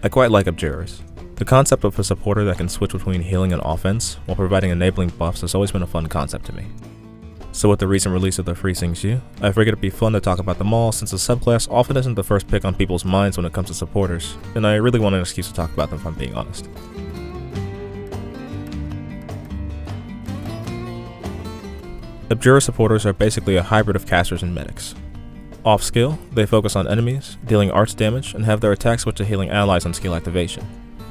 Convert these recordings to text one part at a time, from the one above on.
I quite like Abjurers. The concept of a supporter that can switch between healing and offense while providing enabling buffs has always been a fun concept to me. So with the recent release of the free Xingzhu, I figured it'd be fun to talk about them all since the subclass often isn't the first pick on people's minds when it comes to supporters, and I really want an excuse to talk about them if I'm being honest. Abjurer supporters are basically a hybrid of casters and medics. Off skill, they focus on enemies, dealing arts damage, and have their attack switch to healing allies on skill activation.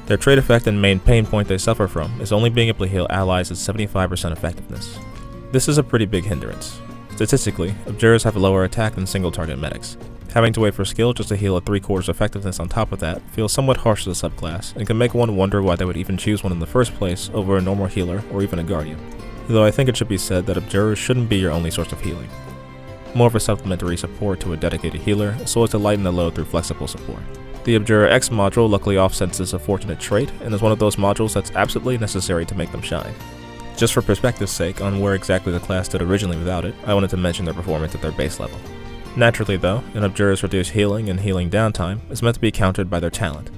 Their trait effect and main pain point they suffer from is only being able to heal allies at 75% effectiveness. This is a pretty big hindrance. Statistically, Abjurers have a lower attack than single target medics. Having to wait for skill just to heal at 3/4 effectiveness on top of that feels somewhat harsh to the subclass and can make one wonder why they would even choose one in the first place over a normal healer or even a guardian. Though I think it should be said that Abjurers shouldn't be your only source of healing. More of a supplementary support to a dedicated healer so as to lighten the load through flexible support. The Abjurer X module luckily offsets this unfortunate trait and is one of those modules that's absolutely necessary to make them shine. Just for perspective's sake on where exactly the class stood originally without it, I wanted to mention their performance at their base level. Naturally though, an Abjurer's reduced healing and healing downtime is meant to be countered by their talent.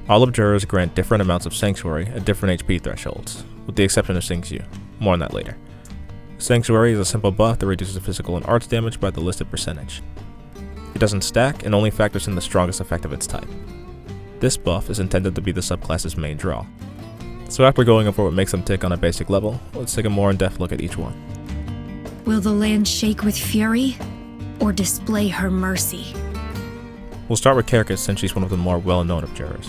All Abjurers grant different amounts of Sanctuary at different HP thresholds, with the exception of Xingzhu. More on that later. Sanctuary is a simple buff that reduces physical and arts damage by the listed percentage. It doesn't stack and only factors in the strongest effect of its type. This buff is intended to be the subclass's main draw. So after going over what makes them tick on a basic level, let's take a more in-depth look at each one. Will the land shake with fury, or display her mercy? We'll start with Quercus since she's one of the more well-known Abjurers.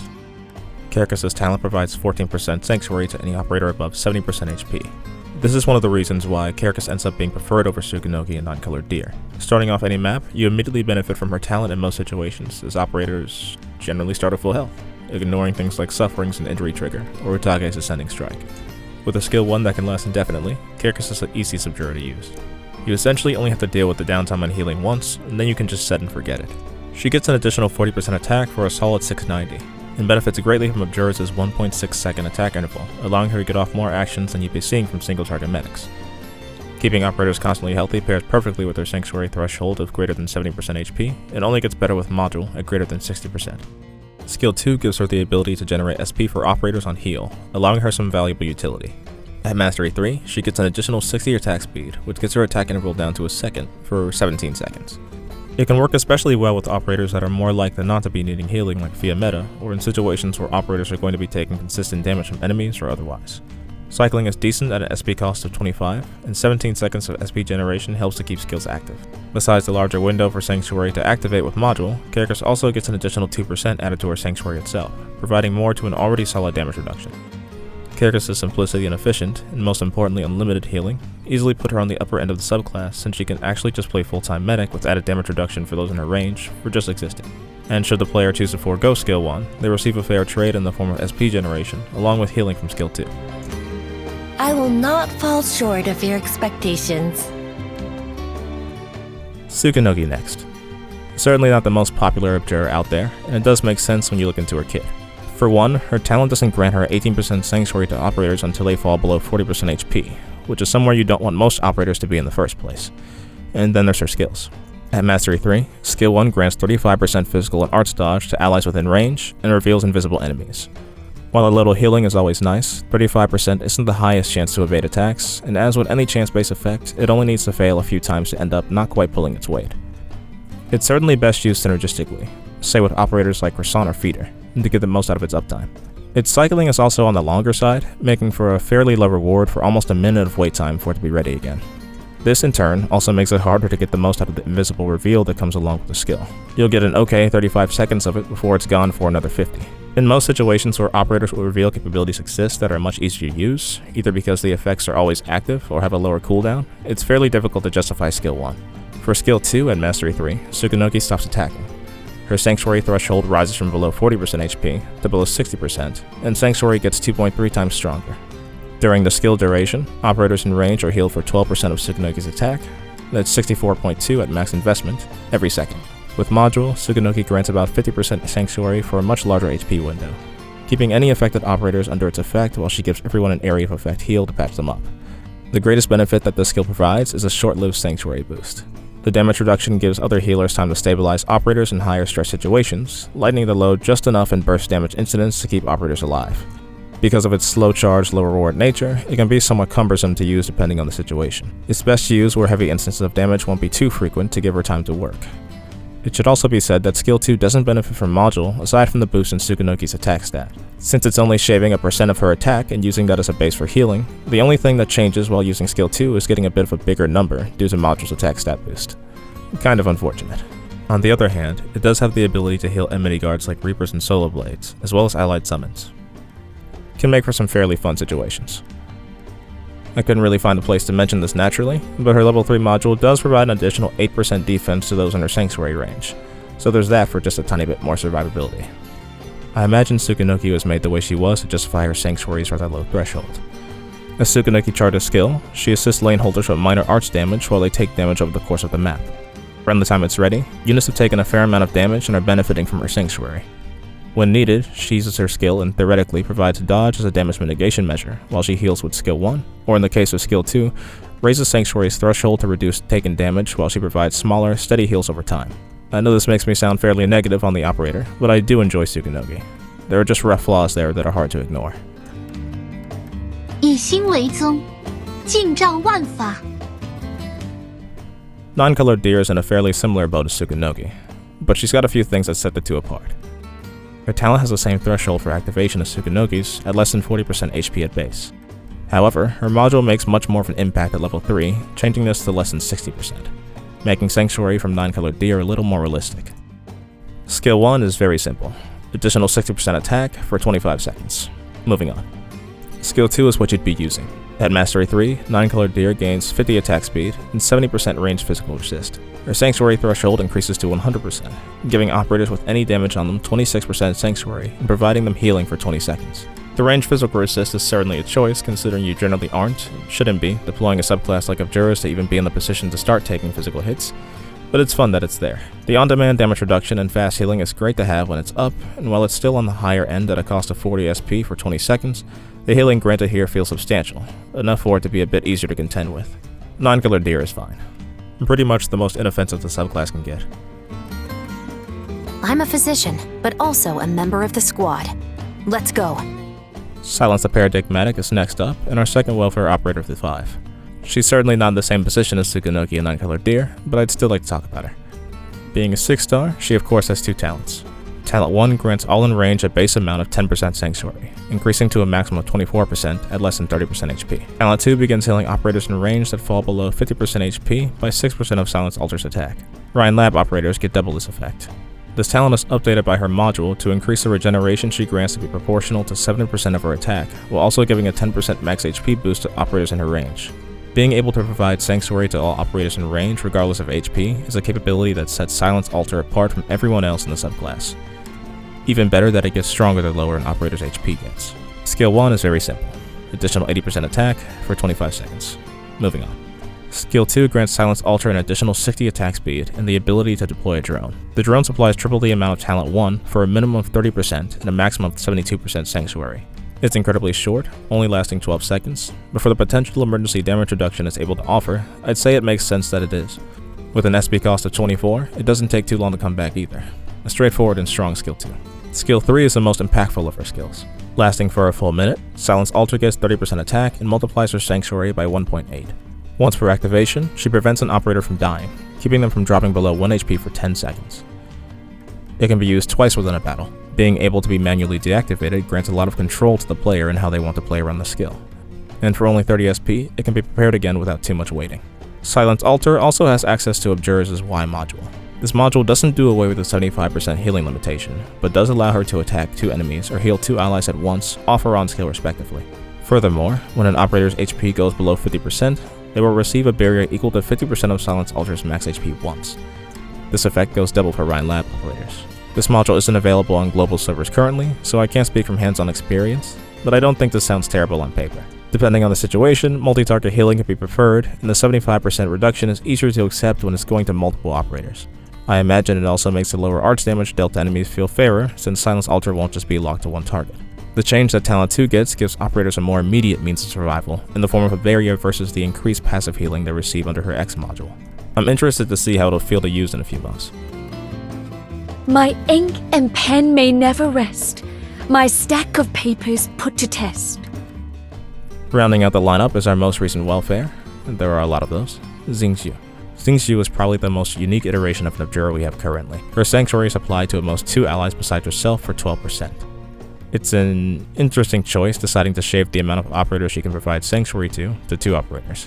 Quercus's talent provides 14% Sanctuary to any operator above 70% HP. This is one of the reasons why Quercus ends up being preferred over Tsukinogi and non-colored deer. Starting off any map, you immediately benefit from her talent in most situations, as operators generally start at full health, ignoring things like Sufferings and Injury Trigger, or Utage's Ascending Strike. With a skill 1 that can last indefinitely, Quercus is an easy Abjurer to use. You essentially only have to deal with the downtime and healing once, and then you can just set and forget it. She gets an additional 40% attack for a solid 690. And benefits greatly from Abjurers' 1.6 second attack interval, allowing her to get off more actions than you'd be seeing from single target medics. Keeping operators constantly healthy pairs perfectly with their Sanctuary threshold of greater than 70% HP, and only gets better with Module at greater than 60%. Skill 2 gives her the ability to generate SP for operators on heal, allowing her some valuable utility. At Mastery 3, she gets an additional 60 attack speed, which gets her attack interval down to a second for 17 seconds. It can work especially well with operators that are more likely than not to be needing healing like via meta, or in situations where operators are going to be taking consistent damage from enemies or otherwise. Cycling is decent at an SP cost of 25, and 17 seconds of SP generation helps to keep skills active. Besides the larger window for Sanctuary to activate with Module, Quercus also gets an additional 2% added to her Sanctuary itself, providing more to an already solid damage reduction. Quercus' simplicity and efficient, and most importantly unlimited healing, easily put her on the upper end of the subclass since she can actually just play full-time medic with added damage reduction for those in her range for just existing. And should the player choose to forego skill 1, they receive a fair trade in the form of SP generation, along with healing from skill 2. I will not fall short of your expectations. Tsukinogi next. Certainly not the most popular Abjurer out there, and it does make sense when you look into her kit. For one, her talent doesn't grant her 18% Sanctuary to operators until they fall below 40% HP, which is somewhere you don't want most operators to be in the first place. And then there's her skills. At Mastery 3, Skill 1 grants 35% physical and arts dodge to allies within range, and reveals invisible enemies. While a little healing is always nice, 35% isn't the highest chance to evade attacks, and as with any chance-based effect, it only needs to fail a few times to end up not quite pulling its weight. It's certainly best used synergistically, say with operators like Croissant or Feeder, and to get the most out of its uptime. Its cycling is also on the longer side, making for a fairly low reward for almost a minute of wait time for it to be ready again. This in turn also makes it harder to get the most out of the invisible reveal that comes along with the skill. You'll get an okay 35 seconds of it before it's gone for another 50. In most situations where operators will reveal capabilities exist that are much easier to use, either because the effects are always active or have a lower cooldown, it's fairly difficult to justify skill 1. For skill 2 and Mastery 3, Tsukinogi stops attacking. Her Sanctuary threshold rises from below 40% HP to below 60%, and Sanctuary gets 2.3 times stronger. During the skill duration, operators in range are healed for 12% of Tsukinogi's attack, that's 64.2 at max investment, every second. With Module, Tsukinogi grants about 50% Sanctuary for a much larger HP window, keeping any affected operators under its effect while she gives everyone an area of effect heal to patch them up. The greatest benefit that this skill provides is a short-lived Sanctuary boost. The damage reduction gives other healers time to stabilize operators in higher stress situations, lightening the load just enough in burst damage incidents to keep operators alive. Because of its slow charge, low reward nature, it can be somewhat cumbersome to use depending on the situation. It's best to use where heavy instances of damage won't be too frequent to give her time to work. It should also be said that Skill 2 doesn't benefit from module aside from the boost in Tsukinogi's attack stat. Since it's only shaving a percent of her attack and using that as a base for healing, the only thing that changes while using Skill 2 is getting a bit of a bigger number due to module's attack stat boost. Kind of unfortunate. On the other hand, it does have the ability to heal enemy guards like Reapers and Solo Blades, as well as allied summons. Can make for some fairly fun situations. I couldn't really find a place to mention this naturally, but her level 3 module does provide an additional 8% defense to those in her Sanctuary range, so there's that for just a tiny bit more survivability. I imagine Tsukinogi was made the way she was to justify her Sanctuary's rather low threshold. As Tsukinogi charges skill, she assists lane holders with minor arch damage while they take damage over the course of the map. Around the time it's ready, units have taken a fair amount of damage and are benefiting from her Sanctuary. When needed, she uses her skill and theoretically provides dodge as a damage mitigation measure while she heals with skill 1, or in the case of skill 2, raises Sanctuary's threshold to reduce taken damage while she provides smaller, steady heals over time. I know this makes me sound fairly negative on the operator, but I do enjoy Tsukinogi. There are just rough flaws there that are hard to ignore. 以心为宗，尽照万法。 Non-colored deer is in a fairly similar boat as Tsukinogi, but she's got a few things that set the two apart. Her talent has the same threshold for activation as Tsukinogi's at less than 40% HP at base. However, her module makes much more of an impact at level 3, changing this to less than 60%, making Sanctuary from non-colored deer a little more realistic. Skill 1 is very simple, additional 60% attack for 25 seconds. Moving on. Skill 2 is what you'd be using. At Mastery 3, non-colored deer gains 50 attack speed and 70% range physical resist. Her Sanctuary threshold increases to 100%, giving operators with any damage on them 26% Sanctuary and providing them healing for 20 seconds. The range physical resist is certainly a choice considering you generally aren't, shouldn't be, deploying a subclass like Abjurers to even be in the position to start taking physical hits, but it's fun that it's there. The on-demand damage reduction and fast healing is great to have when it's up, and while it's still on the higher end at a cost of 40 SP for 20 seconds, the healing granted here feels substantial, enough for it to be a bit easier to contend with. Non-colored deer is fine. Pretty much the most inoffensive the subclass can get. I'm a physician, but also a member of the squad. Let's go. Silence the Paradigmatic is next up, and our second welfare operator of the 5. She's certainly not in the same position as Tsukinogi and non-colored deer, but I'd still like to talk about her. Being a 6-star, she of course has 2 talents. Talent 1 grants all in range a base amount of 10% Sanctuary, increasing to a maximum of 24% at less than 30% HP. Talent 2 begins healing operators in range that fall below 50% HP by 6% of Silence Alter's attack. Ryan Lab operators get double this effect. This talent is updated by her module to increase the regeneration she grants to be proportional to 70% of her attack, while also giving a 10% max HP boost to operators in her range. Being able to provide Sanctuary to all operators in range regardless of HP is a capability that sets Silence Alter apart from everyone else in the subclass. Even better that it gets stronger the lower an operator's HP gets. Skill 1 is very simple, additional 80% attack for 25 seconds. Moving on. Skill 2 grants Silence Alter an additional 60 attack speed and the ability to deploy a drone. The drone supplies triple the amount of Talent 1 for a minimum of 30% and a maximum of 72% Sanctuary. It's incredibly short, only lasting 12 seconds, but for the potential emergency damage reduction it's able to offer, I'd say it makes sense that it is. With an SP cost of 24, it doesn't take too long to come back either. A straightforward and strong Skill 2. Skill 3 is the most impactful of her skills. Lasting for a full minute, Silence Alter gets 30% attack and multiplies her Sanctuary by 1.8. Once per activation, she prevents an operator from dying, keeping them from dropping below 1 HP for 10 seconds. It can be used twice within a battle. Being able to be manually deactivated grants a lot of control to the player in how they want to play around the skill. And for only 30 SP, it can be prepared again without too much waiting. Silence Alter also has access to Abjurers' Y module. This module doesn't do away with the 75% healing limitation, but does allow her to attack 2 enemies or heal 2 allies at once, off or on skill respectively. Furthermore, when an operator's HP goes below 50%, they will receive a barrier equal to 50% of Silence Alter's max HP once. This effect goes double for Ryan Lab operators. This module isn't available on global servers currently, so I can't speak from hands-on experience, but I don't think this sounds terrible on paper. Depending on the situation, multi-target healing can be preferred, and the 75% reduction is easier to accept when it's going to multiple operators. I imagine it also makes the lower arch damage dealt to enemies feel fairer, since Silence Alter won't just be locked to one target. The change that Talent 2 gets gives operators a more immediate means of survival, in the form of a barrier versus the increased passive healing they receive under her X module. I'm interested to see how it'll feel to use in a few months. My ink and pen may never rest, my stack of papers put to test. Rounding out the lineup is our most recent welfare, and there are a lot of those, Xingzhu. Xingzhu is probably the most unique iteration of an Abjurer we have currently. Her sanctuary is applied to at most 2 allies besides herself for 12%. It's an interesting choice, deciding to shave the amount of operators she can provide sanctuary to 2 operators.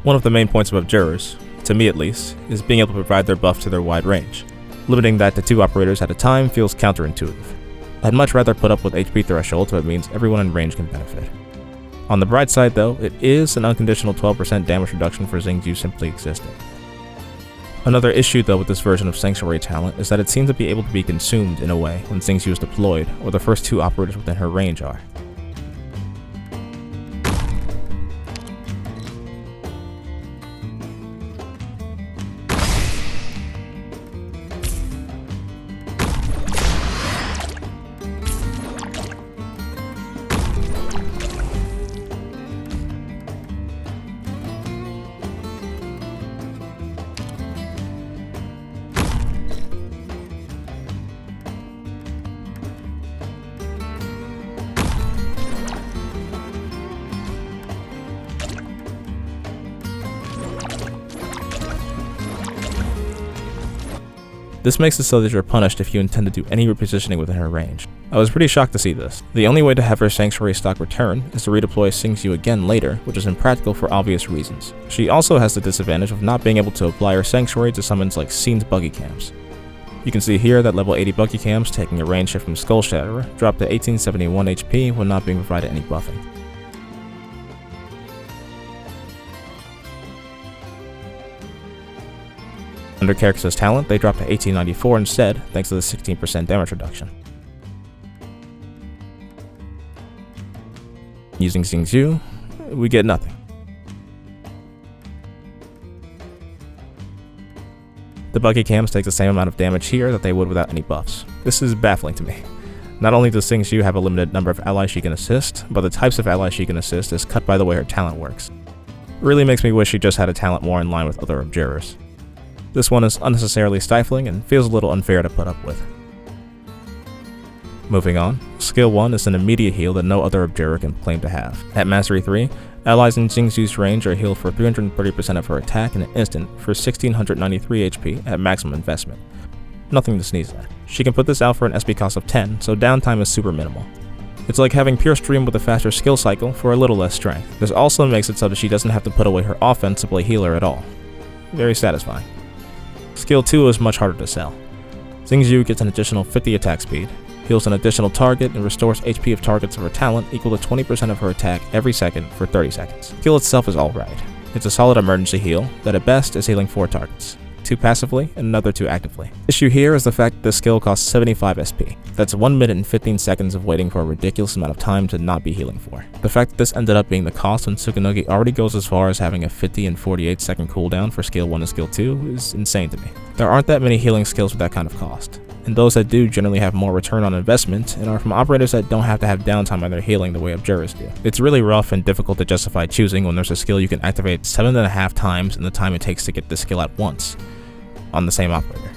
One of the main points of Abjurers, to me at least, is being able to provide their buff to their wide range. Limiting that to 2 operators at a time feels counterintuitive. I'd much rather put up with HP thresholds if it means everyone in range can benefit. On the bright side though, it is an unconditional 12% damage reduction for Xingzhu simply existing. Another issue though with this version of Sanctuary talent is that it seems to be able to be consumed in a way when Xingzhu is deployed, or the first 2 operators within her range are. This makes it so that you're punished if you intend to do any repositioning within her range. I was pretty shocked to see this. The only way to have her Sanctuary stock return is to redeploy Xingzhu again later, which is impractical for obvious reasons. She also has the disadvantage of not being able to apply her Sanctuary to summons like Scene's Buggy Cams. You can see here that level 80 Buggy Cams, taking a range shift from Skull Shatterer, dropped to 1871 HP when not being provided any buffing. Under Quercus' talent, they dropped to 1894 instead, thanks to the 16% damage reduction. Using Xingzhu, we get nothing. The Buggy Cams take the same amount of damage here that they would without any buffs. This is baffling to me. Not only does Xingzhu have a limited number of allies she can assist, but the types of allies she can assist is cut by the way her talent works. It really makes me wish she just had a talent more in line with other Abjurers. This one is unnecessarily stifling and feels a little unfair to put up with. Moving on, Skill 1 is an immediate heal that no other Abjurer can claim to have. At Mastery 3, allies in Xingzhu's range are healed for 330% of her attack in an instant for 1693 HP at maximum investment. Nothing to sneeze at. She can put this out for an SP cost of 10, so downtime is super minimal. It's like having Pure Stream with a faster skill cycle for a little less strength. This also makes it so that she doesn't have to put away her offense to play healer at all. Very satisfying. Skill 2 is much harder to sell. Xingzhu gets an additional 50 attack speed, heals an additional target, and restores HP of targets of her talent equal to 20% of her attack every second for 30 seconds. Skill itself is alright. It's a solid emergency heal that at best is healing 4 targets, 2 passively and another 2 actively. The issue here is the fact that this skill costs 75 SP. That's 1 minute and 15 seconds of waiting for a ridiculous amount of time to not be healing for. The fact that this ended up being the cost when Tsukinogi already goes as far as having a 50 and 48 second cooldown for skill 1 and skill 2 is insane to me. There aren't that many healing skills with that kind of cost, and those that do generally have more return on investment and are from operators that don't have to have downtime when they're healing the way Abjurers do. It's really rough and difficult to justify choosing when there's a skill you can activate 7.5 times in the time it takes to get this skill at once on the same operator.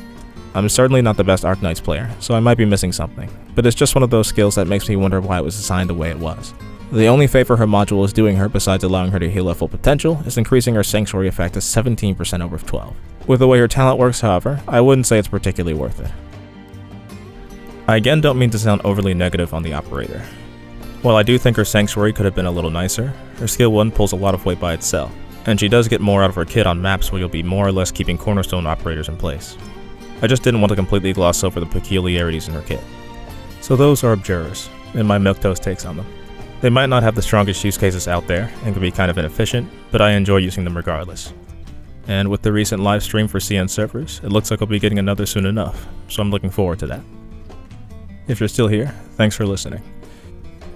I'm certainly not the best Arknights player, so I might be missing something, but it's just one of those skills that makes me wonder why it was assigned the way it was. The only favor her module is doing her besides allowing her to heal at full potential is increasing her Sanctuary effect to 17% over 12. With the way her talent works, however, I wouldn't say it's particularly worth it. I again don't mean to sound overly negative on the operator. While I do think her Sanctuary could have been a little nicer, her skill 1 pulls a lot of weight by itself, and she does get more out of her kit on maps where you'll be more or less keeping cornerstone operators in place. I just didn't want to completely gloss over the peculiarities in her kit. So those are Abjurers, and my milquetoast takes on them. They might not have the strongest use cases out there, and can be kind of inefficient, but I enjoy using them regardless. And with the recent live stream for CN servers, it looks like I'll be getting another soon enough, so I'm looking forward to that. If you're still here, thanks for listening.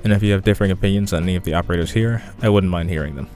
And if you have differing opinions on any of the operators here, I wouldn't mind hearing them.